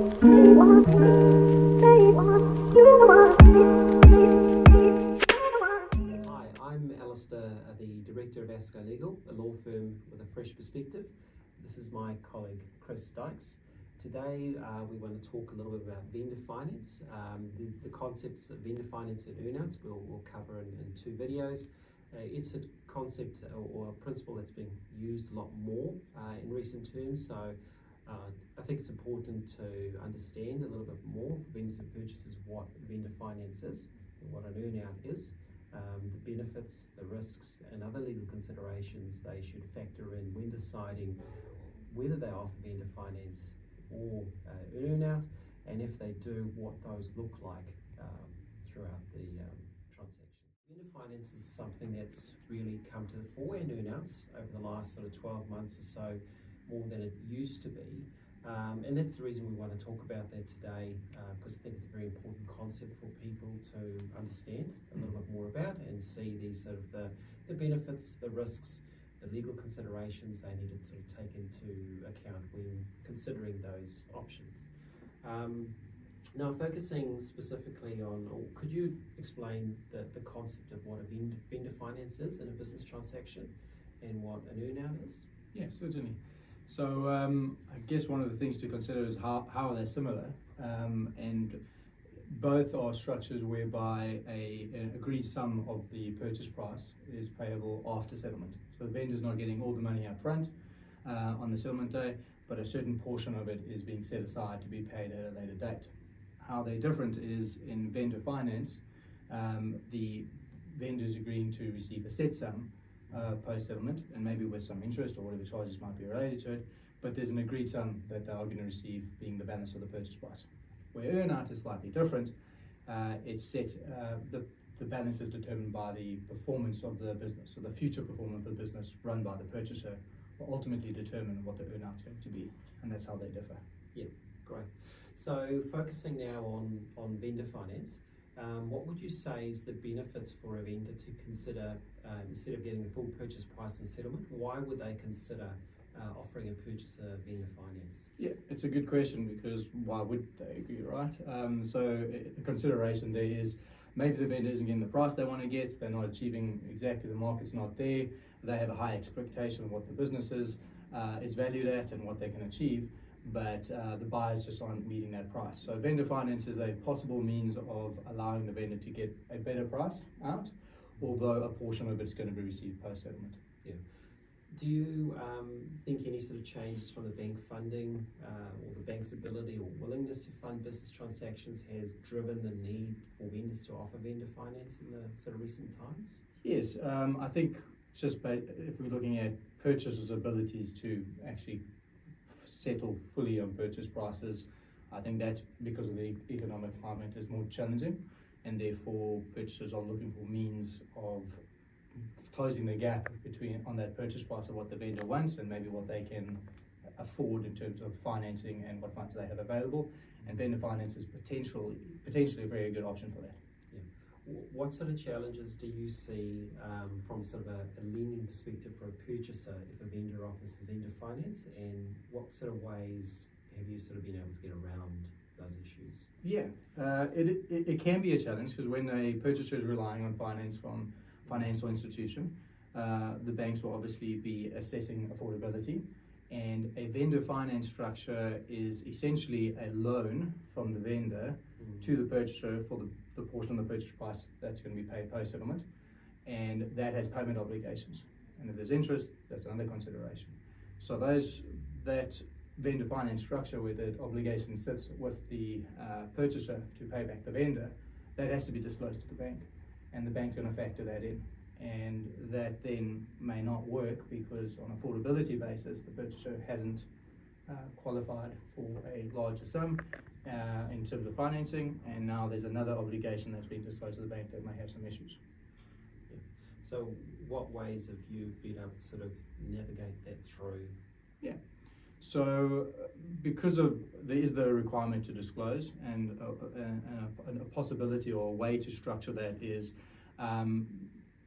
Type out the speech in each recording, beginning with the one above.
I'm Alistair, the Director of ASCO Legal, a law firm with a fresh perspective. This is my colleague Chris Dykes. Today we want to talk a little bit about vendor finance. The concepts of vendor finance and earnouts we'll cover in two videos. It's a concept or a principle that's been used a lot more in recent terms, so I think it's important to understand a little bit more for vendors and purchasers what vendor finance is and what an earnout is. The benefits, the risks, and other legal considerations they should factor in when deciding whether they offer vendor finance or earnout, and if they do, what those look like throughout the transaction. Vendor finance is something that's really come to the fore in earnouts over the last sort of 12 months or so, more than it used to be. And that's the reason we want to talk about that today, because I think it's a very important concept for people to understand a little bit more about and see these sort of the benefits, the risks, the legal considerations they need to sort of take into account when considering those options. Now, focusing specifically on, or could you explain the concept of what a vendor finance is in a business transaction and what an earnout is? Yeah, certainly. So I guess one of the things to consider is how are they similar, and both are structures whereby an agreed sum of the purchase price is payable after settlement. So the vendor's not getting all the money up front on the settlement day, but a certain portion of it is being set aside to be paid at a later date. How they're different is in vendor finance, the vendor's agreeing to receive a set sum post-settlement, and maybe with some interest or whatever charges might be related to it, but there's an agreed sum that they are going to receive being the balance of the purchase price. Where earnout is slightly different, it's set, the balance is determined by the performance of the business, so the future performance of the business run by the purchaser will ultimately determine what the earnout's going to be, and that's how they differ. Yeah, great. So focusing now on vendor finance, what would you say is the benefits for a vendor to consider instead of getting the full purchase price and settlement? Why would they consider offering a purchaser vendor finance? Yeah, it's a good question, because why would they agree, right? So the consideration there is maybe the vendor isn't getting the price they want to get, they're not achieving exactly, the market's not there, they have a high expectation of what the business is valued at and what they can achieve, but the buyers just aren't meeting that price. So vendor finance is a possible means of allowing the vendor to get a better price out, although a portion of it is going to be received post-settlement. Yeah. Do you think any sort of changes from the bank funding or the bank's ability or willingness to fund business transactions has driven the need for vendors to offer vendor finance in the sort of recent times? Yes, I think just if we're looking at purchasers' abilities to actually settle fully on purchase prices, I think that's because of the economic climate is more challenging, and therefore purchasers are looking for means of closing the gap between on that purchase price of what the vendor wants and maybe what they can afford in terms of financing and what funds they have available, and vendor finance is potentially a very good option for that. Yeah. What sort of challenges do you see from sort of a lending perspective for a purchaser if a vendor offers vendor finance, and what sort of ways have you sort of been able to get around those issues? Yeah, it can be a challenge, because when a purchaser is relying on finance from financial institution, the banks will obviously be assessing affordability, and a vendor finance structure is essentially a loan from the vendor to the purchaser for the portion of the purchase price that's going to be paid post-settlement, and that has payment obligations, and if there's interest, that's another consideration. So that vendor finance structure where the obligation sits with the purchaser to pay back the vendor, that has to be disclosed to the bank, and the bank's going to factor that in, and that then may not work because on affordability basis the purchaser hasn't qualified for a larger sum in terms of financing, and now there's another obligation that's being disclosed to the bank that may have some issues. Yeah. So what ways have you been able to sort of navigate that through? Yeah. So because there is the requirement to disclose, and a possibility or a way to structure that is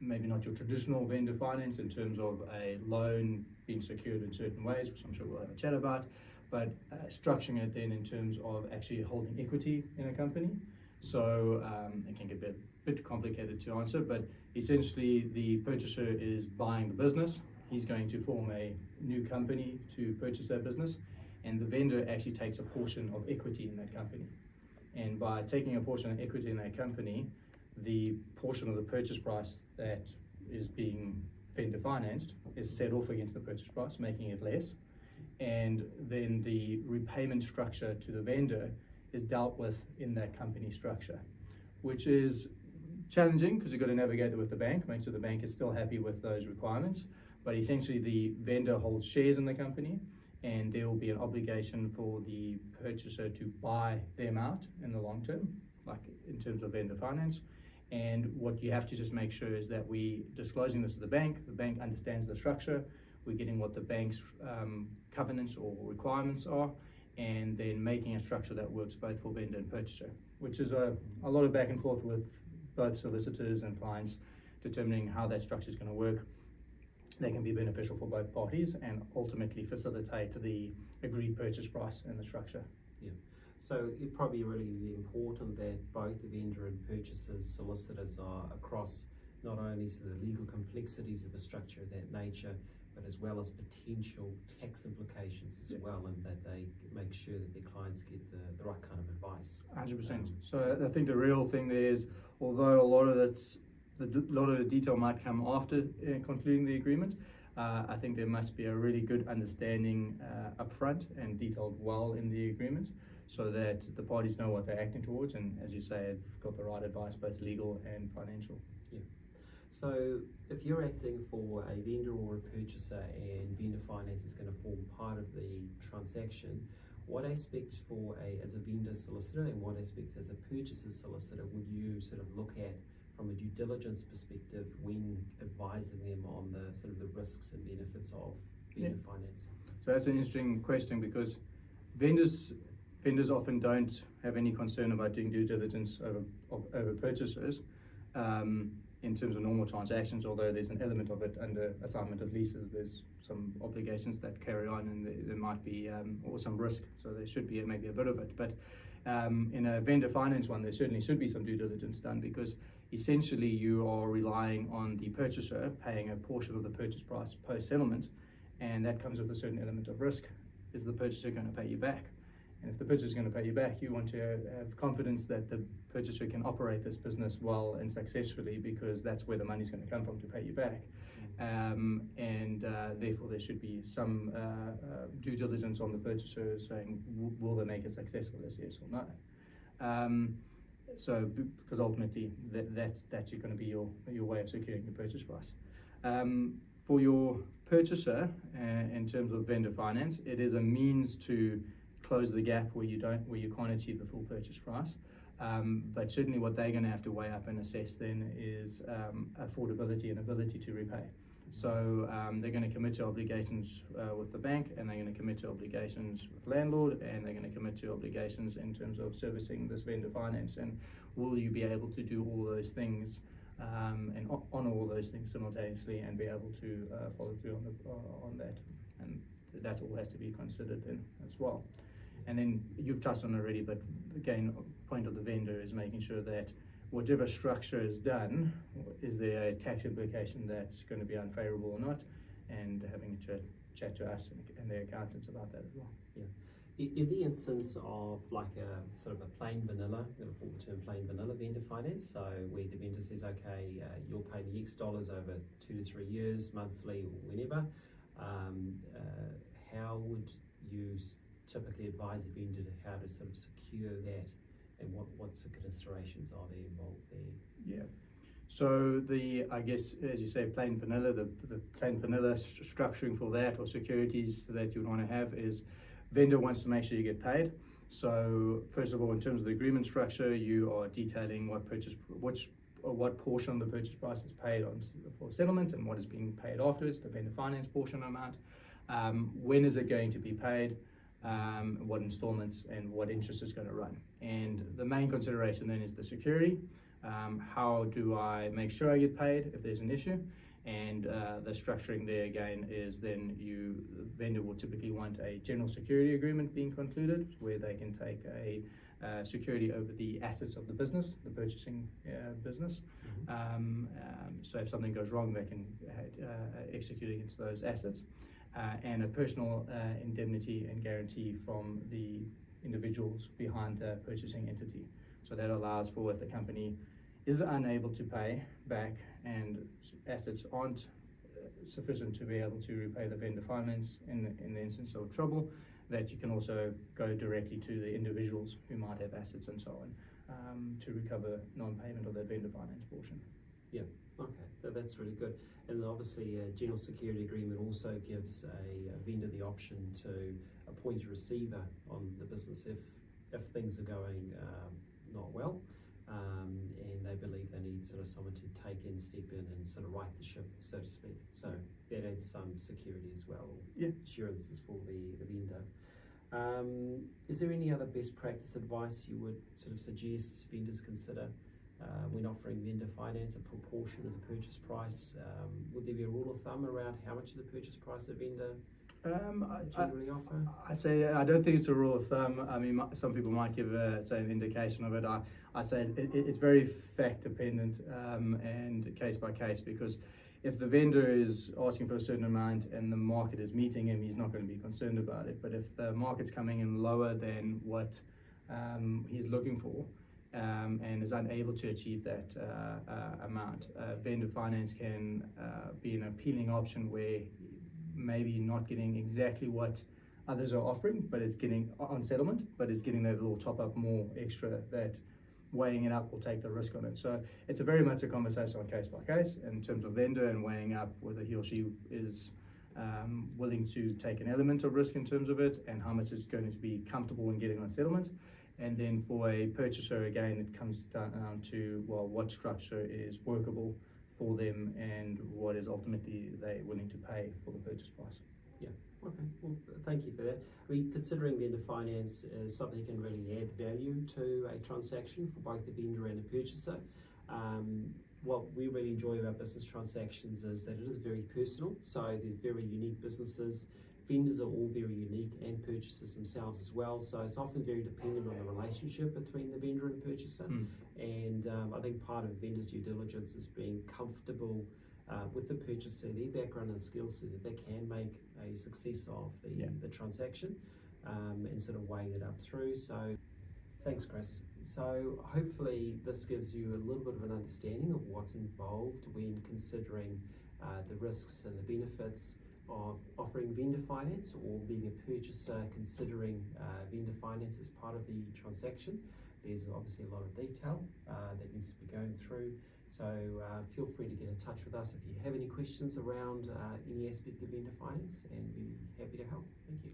maybe not your traditional vendor finance in terms of a loan being secured in certain ways, which I'm sure we'll have a chat about, but structuring it then in terms of actually holding equity in a company. So it can get a bit complicated to answer, but essentially the purchaser is buying the business. He's going to form a new company to purchase that business, and the vendor actually takes a portion of equity in that company. And by taking a portion of equity in that company, the portion of the purchase price that is being vendor financed is set off against the purchase price, making it less. And then the repayment structure to the vendor is dealt with in that company structure, which is challenging because you've got to navigate it with the bank, make sure the bank is still happy with those requirements. But essentially the vendor holds shares in the company, and there will be an obligation for the purchaser to buy them out in the long term, like in terms of vendor finance. And what you have to just make sure is that we disclosing this to the bank understands the structure, we're getting what the bank's covenants or requirements are, and then making a structure that works both for vendor and purchaser, which is a lot of back and forth with both solicitors and clients, determining how that structure is going to work. They can be beneficial for both parties and ultimately facilitate the agreed purchase price and the structure. Yeah. So it probably really be important that both the vendor and purchasers, solicitors are across not only the legal complexities of a structure of that nature, but as well as potential tax implications as well, and that they make sure that their clients get the right kind of advice. 100%. So I think the real thing there is, although a lot of the detail might come after concluding the agreement, I think there must be a really good understanding upfront and detailed well in the agreement, so that the parties know what they're acting towards, and as you say, have got the right advice, both legal and financial. Yeah. So if you're acting for a vendor or a purchaser and vendor finance is going to form part of the transaction, what aspects as a vendor solicitor and what aspects as a purchaser solicitor would you sort of look at from a due diligence perspective when advising them on the sort of the risks and benefits of vendor finance? So that's an interesting question, because vendors often don't have any concern about doing due diligence over purchasers in terms of normal transactions, although there's an element of it under assignment of leases. There's some obligations that carry on, and there might be or some risk, so there should be maybe a bit of it. But in a vendor finance one, there certainly should be some due diligence done, because essentially you are relying on the purchaser paying a portion of the purchase price post-settlement, and that comes with a certain element of risk. Is the purchaser going to pay you back? And if the purchaser is going to pay you back, you want to have confidence that the purchaser can operate this business well and successfully, because that's where the money is going to come from to pay you back. Therefore there should be some due diligence on the purchaser saying, will they make it successful, yes or no? So because ultimately that's going to be your way of securing the purchase price. For your purchaser, in terms of vendor finance, it is a means to close the gap where you can't achieve the full purchase price. But certainly what they're going to have to weigh up and assess then is affordability and ability to repay. So they're going to commit to obligations with the bank, and they're going to commit to obligations with landlord, and they're going to commit to obligations in terms of servicing this vendor finance. And will you be able to do all those things and honor all those things simultaneously and be able to follow through on that? And that all has to be considered then as well. And then you've touched on it already, but again, point of the vendor is making sure that whatever structure is done, is there a tax implication that's going to be unfavorable or not, and having to chat to us and their accountants about that as well. Yeah. In the instance of like a sort of a plain vanilla, I'm going to pull the term plain vanilla vendor finance, so where the vendor says, okay, you'll pay me X dollars over 2 to 3 years, monthly or whenever, how would you typically advise a vendor to how to sort of secure that, and what sort of considerations are there involved there? Yeah. So I guess, as you say, plain vanilla, the plain vanilla structuring for that, or securities that you would want to have, is vendor wants to make sure you get paid. So first of all, in terms of the agreement structure, you are detailing what portion of the purchase price is paid for settlement and what is being paid afterwards, the vendor finance portion amount. When is it going to be paid? What installments and what interest is going to run. And the main consideration then is the security. How do I make sure I get paid if there's an issue? And the structuring there again is then the vendor will typically want a general security agreement being concluded where they can take a security over the assets of the business, the purchasing business. So if something goes wrong, they can execute against those assets. And a personal indemnity and guarantee from the individuals behind the purchasing entity. So that allows for if the company is unable to pay back and assets aren't sufficient to be able to repay the vendor finance in the instance of trouble, that you can also go directly to the individuals who might have assets and so on to recover non-payment of that vendor finance portion. Yeah, okay, that's really good. And obviously a general security agreement also gives a vendor the option to appoint a receiver on the business if things are going not well, and they believe they need sort of someone to step in and sort of right the ship, so to speak. So that adds some security as well, assurances for the vendor. Is there any other best practice advice you would sort of suggest vendors consider when offering vendor finance, a proportion of the purchase price? Would there be a rule of thumb around how much of the purchase price a vendor generally offer? I say I don't think it's a rule of thumb. I mean, some people might give say an indication of it. I say it's very fact dependent and case by case, because if the vendor is asking for a certain amount and the market is meeting him, he's not going to be concerned about it. But if the market's coming in lower than what he's looking for, and is unable to achieve that amount, vendor finance can be an appealing option where maybe not getting exactly what others are offering, but it's getting on settlement, but it's getting that little top up more extra that weighing it up will take the risk on it. So it's very much a conversation on case by case in terms of vendor and weighing up whether he or she is willing to take an element of risk in terms of it and how much is going to be comfortable in getting on settlement. And then for a purchaser, again, it comes down to, well, what structure is workable for them and what is ultimately they willing to pay for the purchase price. Yeah, okay, well, thank you for that. I mean, considering vendor finance is something that can really add value to a transaction for both the vendor and the purchaser, what we really enjoy about business transactions is that it is very personal. So there's very unique businesses. Vendors are all very unique, and purchasers themselves as well. So it's often very dependent on the relationship between the vendor and purchaser. And I think part of vendor's due diligence is being comfortable with the purchaser, their background and skill set, that they can make a success of the transaction and sort of weigh that up through. So thanks, Chris. So hopefully this gives you a little bit of an understanding of what's involved when considering the risks and the benefits of offering vendor finance or being a purchaser considering vendor finance as part of the transaction. There's obviously a lot of detail that needs to be going through. So feel free to get in touch with us if you have any questions around any aspect of vendor finance, and we'd be happy to help. Thank you.